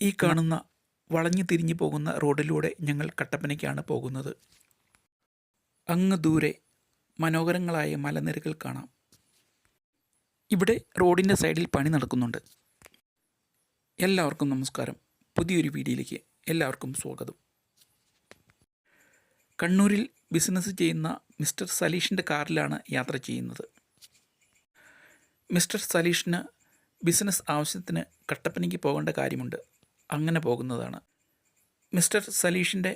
ഈ കാണുന്ന വളഞ്ഞു തിരിഞ്ഞു പോകുന്ന റോഡിലൂടെ ഞങ്ങൾ കട്ടപ്പനയ്ക്കാണ് പോകുന്നത്. അങ്ങ് ദൂരെ മനോഹരങ്ങളായ മലനിരകൾ കാണാം. ഇവിടെ റോഡിൻ്റെ സൈഡിൽ പണി നടക്കുന്നുണ്ട്. എല്ലാവർക്കും നമസ്കാരം. പുതിയൊരു വീഡിയോയിലേക്ക് എല്ലാവർക്കും സ്വാഗതം. കണ്ണൂരിൽ ബിസിനസ് ചെയ്യുന്ന മിസ്റ്റർ സലീഷിൻ്റെ കാറിലാണ് യാത്ര ചെയ്യുന്നത്. മിസ്റ്റർ സലീഷിന് ബിസിനസ് ആവശ്യത്തിന് കട്ടപ്പനയ്ക്ക് പോകേണ്ട കാര്യമുണ്ട്. അങ്ങനെ പോകുന്നതാണ്. മിസ്റ്റർ സലീഷിൻ്റെ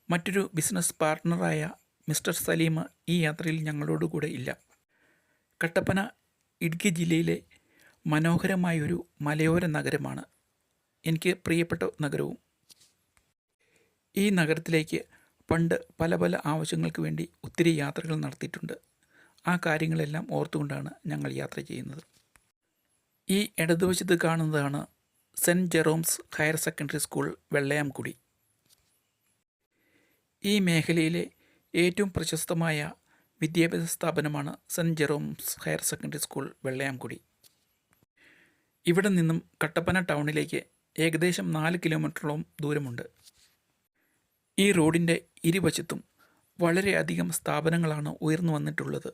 മറ്റൊരു ബിസിനസ് പാർട്ട്ണറായ മിസ്റ്റർ സലീം ഈ യാത്രയിൽ ഞങ്ങളോടുകൂടെ ഇല്ല. കട്ടപ്പന ഇടുക്കി ജില്ലയിലെ മനോഹരമായൊരു മലയോര നഗരമാണ്. എനിക്ക് പ്രിയപ്പെട്ട നഗരവും. ഈ നഗരത്തിലേക്ക് പണ്ട് പല പല ആവശ്യങ്ങൾക്ക് വേണ്ടി ഒത്തിരി യാത്രകൾ നടത്തിയിട്ടുണ്ട്. ആ കാര്യങ്ങളെല്ലാം ഓർത്തുകൊണ്ടാണ് ഞങ്ങൾ യാത്ര ചെയ്യുന്നത്. ഈ ഇടതുവശത്ത് കാണുന്നതാണ് saint Jerome's higher secondary school, Vellayamkudy. ഈ മേഖലയിലെ ഏറ്റവും പ്രശസ്തമായ വിദ്യാഭ്യാസ സ്ഥാപനമാണ് saint Jerome's higher secondary school, Vellayamkudy. ഇവിടെ നിന്നും കട്ടപ്പന ടൗണിലേക്ക് ഏകദേശം 4 കിലോമീറ്ററോളം ദൂരമുണ്ട്. ഈ റോഡിൻ്റെ ഇരുവശത്തും വളരെയധികം സ്ഥാപനങ്ങളാണ് ഉയർന്നു വന്നിട്ടുള്ളത്.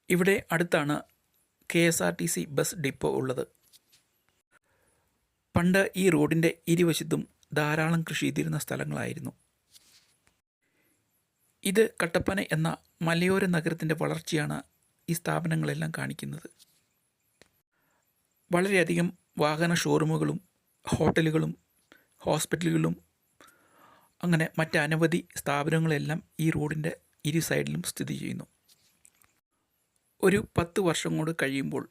ഇവിടെ അടുത്താണ് KSRTC ബസ് ഡിപ്പോ ഉള്ളത്. പണ്ട് ഈ റോഡിൻ്റെ ഇരുവശത്തും ധാരാളം കൃഷി ചെയ്തിരുന്ന സ്ഥലങ്ങളായിരുന്നു. ഇത് കട്ടപ്പന എന്ന മലയോര നഗരത്തിൻ്റെ വളർച്ചയാണ് ഈ സ്ഥാപനങ്ങളെല്ലാം കാണിക്കുന്നത്. വളരെയധികം വാഹന ഷോറൂമുകളും ഹോട്ടലുകളും ഹോസ്പിറ്റലുകളും അങ്ങനെ മറ്റനവധി സ്ഥാപനങ്ങളെല്ലാം ഈ റോഡിൻ്റെ ഇരു സൈഡിലും സ്ഥിതി ചെയ്യുന്നു. ഒരു 10 വർഷം കൂടി കഴിയുമ്പോൾ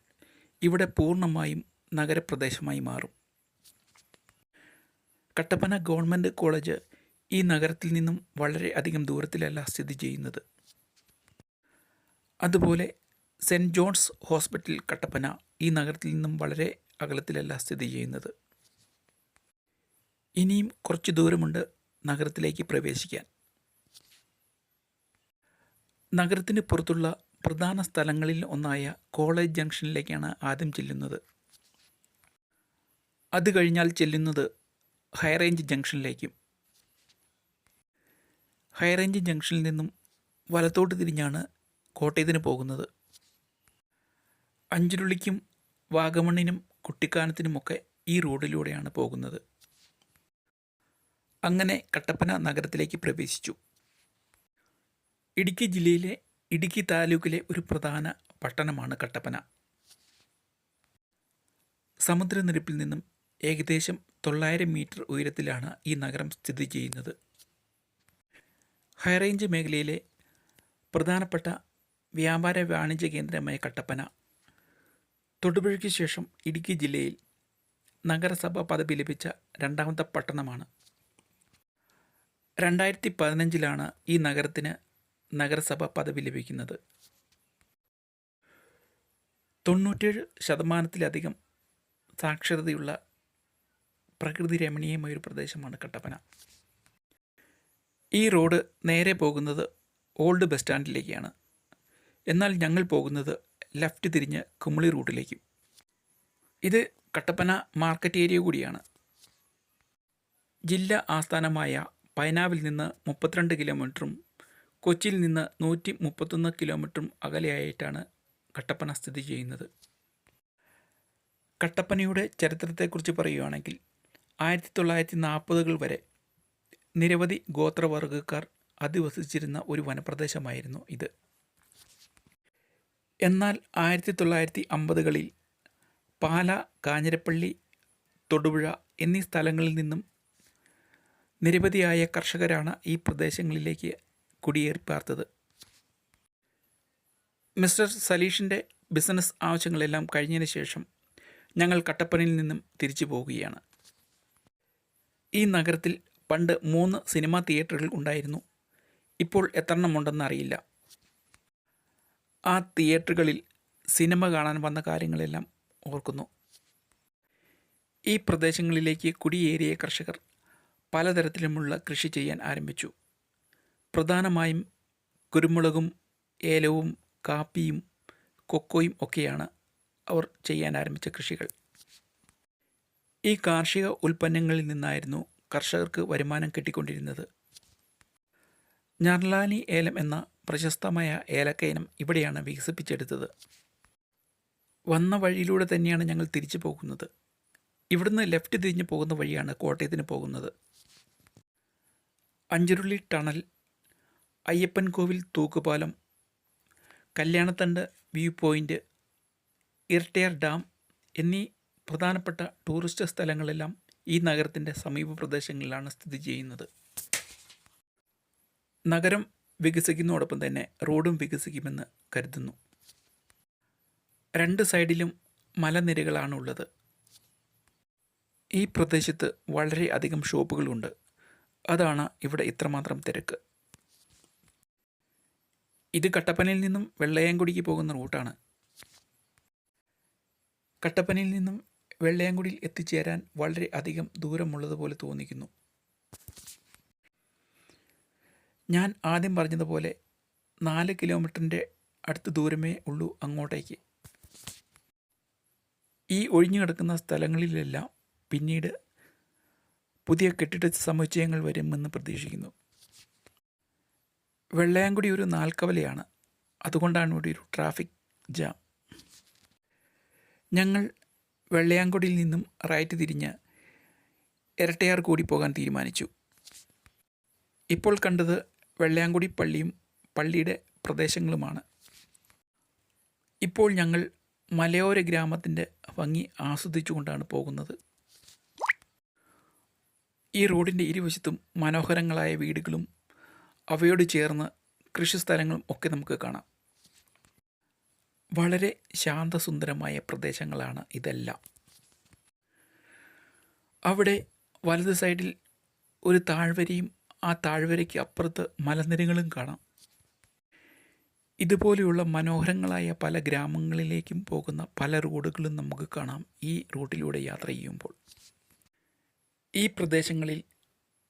ഇവിടെ പൂർണ്ണമായും നഗരപ്രദേശമായി മാറും. കട്ടപ്പന ഗവൺമെൻറ് കോളേജ് ഈ നഗരത്തിൽ നിന്നും വളരെ അധികം ദൂരത്തിലല്ല സ്ഥിതി ചെയ്യുന്നത്. അതുപോലെ സെൻറ്റ് ജോൺസ് ഹോസ്പിറ്റൽ കട്ടപ്പന ഈ നഗരത്തിൽ നിന്നും വളരെ അകലത്തിലല്ല സ്ഥിതി ചെയ്യുന്നത്. ഇനിയും കുറച്ച് ദൂരമുണ്ട് നഗരത്തിലേക്ക് പ്രവേശിക്കാൻ. നഗരത്തിന് പുറത്തുള്ള പ്രധാന സ്ഥലങ്ങളിൽ ഒന്നായ കോളേജ് ജംഗ്ഷനിലേക്കാണ് ആദ്യം ചെല്ലുന്നത്. അത് കഴിഞ്ഞാൽ ചെല്ലുന്നത് ഹൈറേഞ്ച് ജംഗ്ഷനിലേക്കും. ഹൈറേഞ്ച് ജംഗ്ഷനിൽ നിന്നും വലത്തോട്ട് തിരിഞ്ഞാണ് കോട്ടയത്തിന് പോകുന്നത്. അഞ്ചുരുളിക്കും വാഗമണ്ണിനും കുട്ടിക്കാനത്തിനുമൊക്കെ ഈ റോഡിലൂടെയാണ് പോകുന്നത്. അങ്ങനെ കട്ടപ്പന നഗരത്തിലേക്ക് പ്രവേശിച്ചു. ഇടുക്കി ജില്ലയിലെ ഇടുക്കി താലൂക്കിലെ ഒരു പ്രധാന പട്ടണമാണ് കട്ടപ്പന. സമുദ്രനിരപ്പിൽ നിന്നും ഏകദേശം 900 മീറ്റർ ഉയരത്തിലാണ് ഈ നഗരം സ്ഥിതി ചെയ്യുന്നത്. ഹൈറേഞ്ച് മേഖലയിലെ പ്രധാനപ്പെട്ട വ്യാപാര വാണിജ്യ കേന്ദ്രമായ കട്ടപ്പന തൊടുപുഴയ്ക്ക് ശേഷം ഇടുക്കി ജില്ലയിൽ നഗരസഭ പദവി ലഭിച്ച രണ്ടാമത്തെ പട്ടണമാണ്. 2015 ഈ നഗരത്തിന് നഗരസഭ പദവി ലഭിക്കുന്നത്. 97% സാക്ഷരതയുള്ള പ്രകൃതി രമണീയമായൊരു പ്രദേശമാണ് കട്ടപ്പന. ഈ റോഡ് നേരെ പോകുന്നത് ഓൾഡ് ബസ് സ്റ്റാൻഡിലേക്കാണ്. എന്നാൽ ഞങ്ങൾ പോകുന്നത് ലെഫ്റ്റ് തിരിഞ്ഞ് കുമളി റൂട്ടിലേക്കും. ഇത് കട്ടപ്പന മാർക്കറ്റ് ഏരിയ കൂടിയാണ്. ജില്ലാ ആസ്ഥാനമായ പൈനാവിൽ നിന്ന് 32 കിലോമീറ്ററും കൊച്ചിയിൽ നിന്ന് 131 കിലോമീറ്ററും അകലെയായിട്ടാണ് കട്ടപ്പന സ്ഥിതി ചെയ്യുന്നത്. കട്ടപ്പനയുടെ ചരിത്രത്തെക്കുറിച്ച് പറയുകയാണെങ്കിൽ 1940കൾ വരെ നിരവധി ഗോത്രവർഗ്ഗക്കാർ അധിവസിച്ചിരുന്ന ഒരു വനപ്രദേശമായിരുന്നു ഇത്. എന്നാൽ 1950കളിൽ പാല, കാഞ്ഞിരപ്പള്ളി, തൊടുപുഴ എന്നീ സ്ഥലങ്ങളിൽ നിന്നും നിരവധിയായ കർഷകരാണ് ഈ പ്രദേശങ്ങളിലേക്ക് കുടിയേറി പാർത്തത്. മിസ്റ്റർ സലീഷിൻ്റെ ബിസിനസ് ആവശ്യങ്ങളെല്ലാം കഴിഞ്ഞതിന് ശേഷം ഞങ്ങൾ കട്ടപ്പനയിൽ നിന്നും തിരിച്ചു പോവുകയാണ്. ഈ നഗരത്തിൽ പണ്ട് 3 സിനിമാ തിയേറ്ററുകൾ ഉണ്ടായിരുന്നു. ഇപ്പോൾ എത്രണ്ണം ഉണ്ടെന്നറിയില്ല. ആ തിയേറ്ററുകളിൽ സിനിമ കാണാൻ വന്ന കാര്യങ്ങളെല്ലാം ഓർക്കുന്നു. ഈ പ്രദേശങ്ങളിലേക്ക് കുടിയേറിയ കർഷകർ പലതരത്തിലുമുള്ള കൃഷി ചെയ്യാൻ ആരംഭിച്ചു. പ്രധാനമായും കുരുമുളകും ഏലവും കാപ്പിയും കൊക്കോയും ഒക്കെയാണ് അവർ ചെയ്യാൻ ആരംഭിച്ച കൃഷികൾ. ഈ കാർഷിക ഉൽപ്പന്നങ്ങളിൽ നിന്നായിരുന്നു കർഷകർക്ക് വരുമാനം കിട്ടിക്കൊണ്ടിരുന്നത്. ഞർലാനി ഏലം എന്ന പ്രശസ്തമായ ഏലക്ക ഇനം ഇവിടെയാണ് വികസിപ്പിച്ചെടുത്തത്. വന്ന വഴിയിലൂടെ തന്നെയാണ് ഞങ്ങൾ തിരിച്ചു പോകുന്നത്. ഇവിടുന്ന് ലെഫ്റ്റ് തിരിഞ്ഞു പോകുന്ന വഴിയാണ് കോട്ടയത്തിന് പോകുന്നത്. അഞ്ചുരുളി ടണൽ, അയ്യപ്പൻകോവിൽ തൂക്കുപാലം, Kalyanathandu view point, Irattayar dam എന്നീ പ്രധാനപ്പെട്ട ടൂറിസ്റ്റ് സ്ഥലങ്ങളെല്ലാം ഈ നഗരത്തിൻ്റെ സമീപ പ്രദേശങ്ങളിലാണ് സ്ഥിതി ചെയ്യുന്നത്. നഗരം വികസിക്കുന്നതോടൊപ്പം തന്നെ റോഡും വികസിക്കുമെന്ന് കരുതുന്നു. രണ്ട് സൈഡിലും മലനിരകളാണുള്ളത്. ഈ പ്രദേശത്ത് വളരെ അധികം ഷോപ്പുകളുണ്ട്. അതാണ് ഇവിടെ ഇത്രമാത്രം തിരക്ക്. ഇത് കട്ടപ്പനയിൽ നിന്നും വെള്ളയാംകുടിക്ക് പോകുന്ന റൂട്ടാണ്. കട്ടപ്പനയിൽ നിന്നും വെള്ളയാംകുടിയിൽ എത്തിച്ചേരാൻ വളരെ അധികം ദൂരമുള്ളതുപോലെ തോന്നിക്കുന്നു. ഞാൻ ആദ്യം പറഞ്ഞതുപോലെ 4 കിലോമീറ്ററിൻ്റെ അടുത്ത് ദൂരമേ ഉള്ളൂ അങ്ങോട്ടേക്ക്. ഈ ഒഴിഞ്ഞു കിടക്കുന്ന സ്ഥലങ്ങളിലെല്ലാം പിന്നീട് പുതിയ കെട്ടിട സമുച്ചയങ്ങൾ വരുമെന്ന് പ്രതീക്ഷിക്കുന്നു. വെള്ളയാംകുടി ഒരു നാൽക്കവലയാണ്. അതുകൊണ്ടാണ് ഇവിടെ ഒരു ട്രാഫിക് ജാം. ഞങ്ങൾ വെള്ളയാംകുടിയിൽ നിന്നും റൈറ്റ് തിരിഞ്ഞ് ഇരട്ടയാർ കൂടി പോകാൻ തീരുമാനിച്ചു. ഇപ്പോൾ കണ്ടത് വെള്ളയാംകുടി പള്ളിയും പള്ളിയുടെ പ്രദേശങ്ങളുമാണ്. ഇപ്പോൾ ഞങ്ങൾ മലയോര ഗ്രാമത്തിൻ്റെ ഭംഗി ആസ്വദിച്ചുകൊണ്ടാണ് പോകുന്നത്. ഈ റോഡിൻ്റെ ഇരുവശത്തും മനോഹരങ്ങളായ വീടുകളും അവയോട് ചേർന്ന് കൃഷിസ്ഥലങ്ങളും ഒക്കെ നമുക്ക് കാണാം. വളരെ ശാന്തസുന്ദരമായ പ്രദേശങ്ങളാണ് ഇതെല്ലാം. അവിടെ വലത് സൈഡിൽ ഒരു താഴ്വരയും ആ താഴ്വരയ്ക്ക് അപ്പുറത്ത് മലനിരകളും കാണാം. ഇതുപോലെയുള്ള മനോഹരങ്ങളായ പല ഗ്രാമങ്ങളിലേക്കും പോകുന്ന പല റോഡുകളും നമുക്ക് കാണാം ഈ റൂട്ടിലൂടെ യാത്ര ചെയ്യുമ്പോൾ. ഈ പ്രദേശങ്ങളിൽ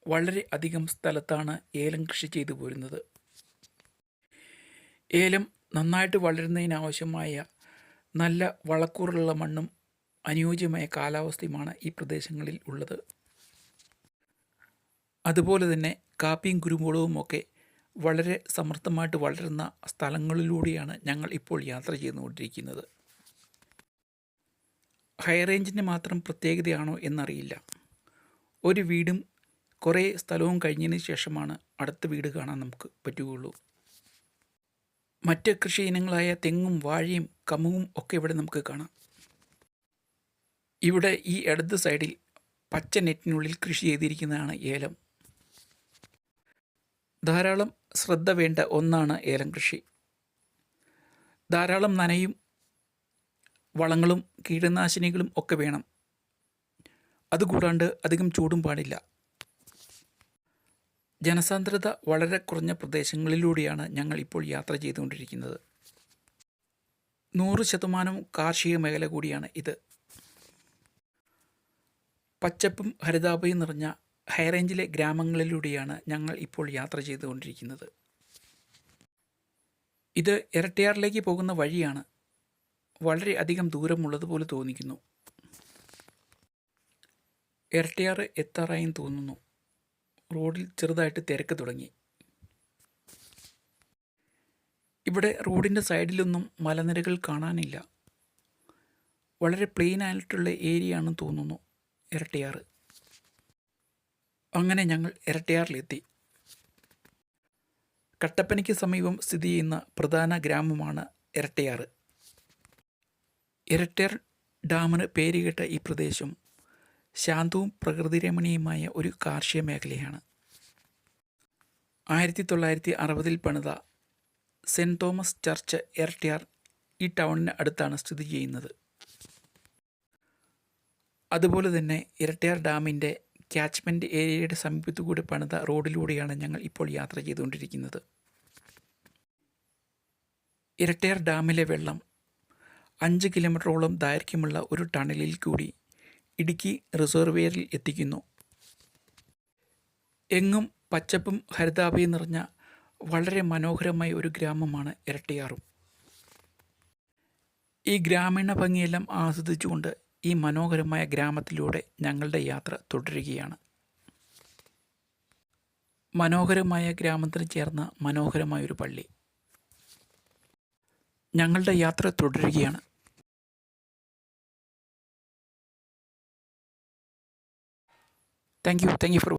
വളരെ അധികം സ്ഥലത്താണ് ഏലം കൃഷി ചെയ്തു പോരുന്നത്. ഏലം നന്നായിട്ട് വളരുന്നതിനാവശ്യമായ നല്ല വളക്കൂറുള്ള മണ്ണും അനുയോജ്യമായ കാലാവസ്ഥയുമാണ് ഈ പ്രദേശങ്ങളിൽ ഉള്ളത്. അതുപോലെ തന്നെ കാപ്പിയും കുരുമുളകും ഒക്കെ വളരെ സമൃദ്ധമായിട്ട് വളരുന്ന സ്ഥലങ്ങളിലൂടെയാണ് ഞങ്ങൾ ഇപ്പോൾ യാത്ര ചെയ്തുകൊണ്ടിരിക്കുന്നത്. ഹൈ റേഞ്ചിൻ്റെ മാത്രം പ്രത്യേകതയാണോ എന്നറിയില്ല. ഒരു വീടും കുറേ സ്ഥലവും കഴിഞ്ഞതിന് ശേഷമാണ് അടുത്ത വീട് കാണാൻ നമുക്ക് പറ്റുകയുള്ളൂ. മറ്റ് കൃഷി ഇനങ്ങളായ തെങ്ങും വാഴയും കമുകും ഒക്കെ ഇവിടെ നമുക്ക് കാണാം. ഇവിടെ ഈ ഇടത് സൈഡിൽ പച്ച നെറ്റിനുള്ളിൽ കൃഷി ചെയ്തിരിക്കുന്നതാണ് ഏലം. ധാരാളം ശ്രദ്ധ വേണ്ട ഒന്നാണ് ഏലം കൃഷി. ധാരാളം നനയും വളങ്ങളും കീടനാശിനികളും ഒക്കെ വേണം. അതുകൂടാണ്ട് അധികം ചൂടും പാടില്ല. ജനസാന്ദ്രത വളരെ കുറഞ്ഞ പ്രദേശങ്ങളിലൂടെയാണ് ഞങ്ങൾ ഇപ്പോൾ യാത്ര ചെയ്തുകൊണ്ടിരിക്കുന്നത്. 100% കാർഷിക മേഖല കൂടിയാണ് ഇത്. പച്ചപ്പും ഹരിതാഭയും നിറഞ്ഞ ഹൈറേഞ്ചിലെ ഗ്രാമങ്ങളിലൂടെയാണ് ഞങ്ങൾ ഇപ്പോൾ യാത്ര ചെയ്തുകൊണ്ടിരിക്കുന്നത്. ഇത് ഇരട്ടയാറിലേക്ക് പോകുന്ന വഴിയാണ്. വളരെ അധികം ദൂരമുള്ളതുപോലെ തോന്നിക്കുന്നു. ഇരട്ടയാർ എത്താറായും തോന്നുന്നു. റോഡിൽ ചെറുതായിട്ട് തിരക്ക് തുടങ്ങി. ഇവിടെ റോഡിൻ്റെ സൈഡിലൊന്നും മലനിരകൾ കാണാനില്ല. വളരെ പ്ലെയിൻ ആയിട്ടുള്ള ഏരിയ ആണെന്ന് തോന്നുന്നു ഇരട്ടയാർ. അങ്ങനെ ഞങ്ങൾ ഇരട്ടയാറിലെത്തി. കട്ടപ്പനയ്ക്ക് സമീപം സ്ഥിതി ചെയ്യുന്ന പ്രധാന ഗ്രാമമാണ് ഇരട്ടയാർ. ഇരട്ടയാർ ഡാമിന് പേരുകേട്ട ഈ പ്രദേശം ശാന്തവും പ്രകൃതിരമണീയമായ ഒരു കാർഷിക മേഖലയാണ്. 1960 പണിത സെൻറ്റ് തോമസ് ചർച്ച് ഇരട്ടയാർ ഈ ടൗണിന് അടുത്താണ് സ്ഥിതി ചെയ്യുന്നത്. അതുപോലെ തന്നെ ഇരട്ടയാർ ഡാമിൻ്റെ ക്യാച്ച്മെൻറ്റ് ഏരിയയുടെ സമീപത്തുകൂടി പണിത റോഡിലൂടെയാണ് ഞങ്ങൾ ഇപ്പോൾ യാത്ര ചെയ്തുകൊണ്ടിരിക്കുന്നത്. ഇരട്ടയാർ ഡാമിലെ വെള്ളം 5 കിലോമീറ്ററോളം ദൈർഘ്യമുള്ള ഒരു ടണലിൽ കൂടി ഇടുക്കി റിസർവെയറിൽ എത്തിക്കുന്നു. എങ്ങും പച്ചപ്പും ഹരിതാഭയും നിറഞ്ഞ വളരെ മനോഹരമായ ഒരു ഗ്രാമമാണ് ഇരട്ടയാറും. ഈ ഗ്രാമീണ ഭംഗിയെല്ലാം ആസ്വദിച്ചുകൊണ്ട് ഈ മനോഹരമായ ഗ്രാമത്തിലൂടെ ഞങ്ങളുടെ യാത്ര തുടരുകയാണ്. മനോഹരമായ ഗ്രാമത്തിന് ചേർന്ന മനോഹരമായൊരു പള്ളി. ഞങ്ങളുടെ യാത്ര തുടരുകയാണ്. Thank you for